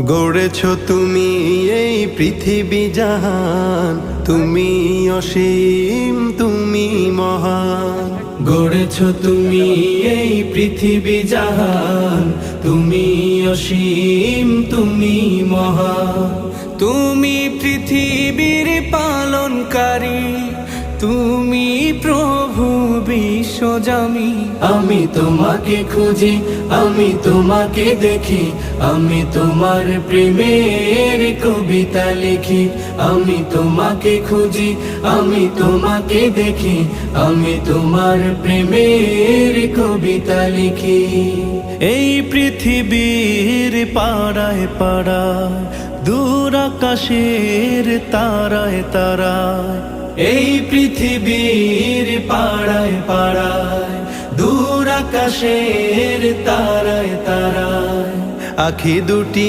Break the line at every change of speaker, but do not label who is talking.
গড়েছ তুমি এই পৃথিবী জাহান, তুমি অসীম তুমি মহান। গড়েছ তুমি এই পৃথিবী জাহান, তুমি অসীম তুমি মহান। তুমি পৃথিবীর পালনকারী, তুমি প্রভু বিশ্বজামি। আমি তোমাকে খুঁজি, আমি তোমাকে দেখি, আমি তোমার প্রেমের কবিতা লিখি। আমি তোমাকে খুঁজি, আমি তোমাকে দেখি, আমি তোমার প্রেমের কবিতা লিখি। এই পৃথিবীর পাড়ায় পাড়ায়, দূর আকাশের তারায় তারায়, এই পৃথিবীর পাড়ায় পাড়ায়, দূর আকাশের তারায় তারায়, আখি দুটি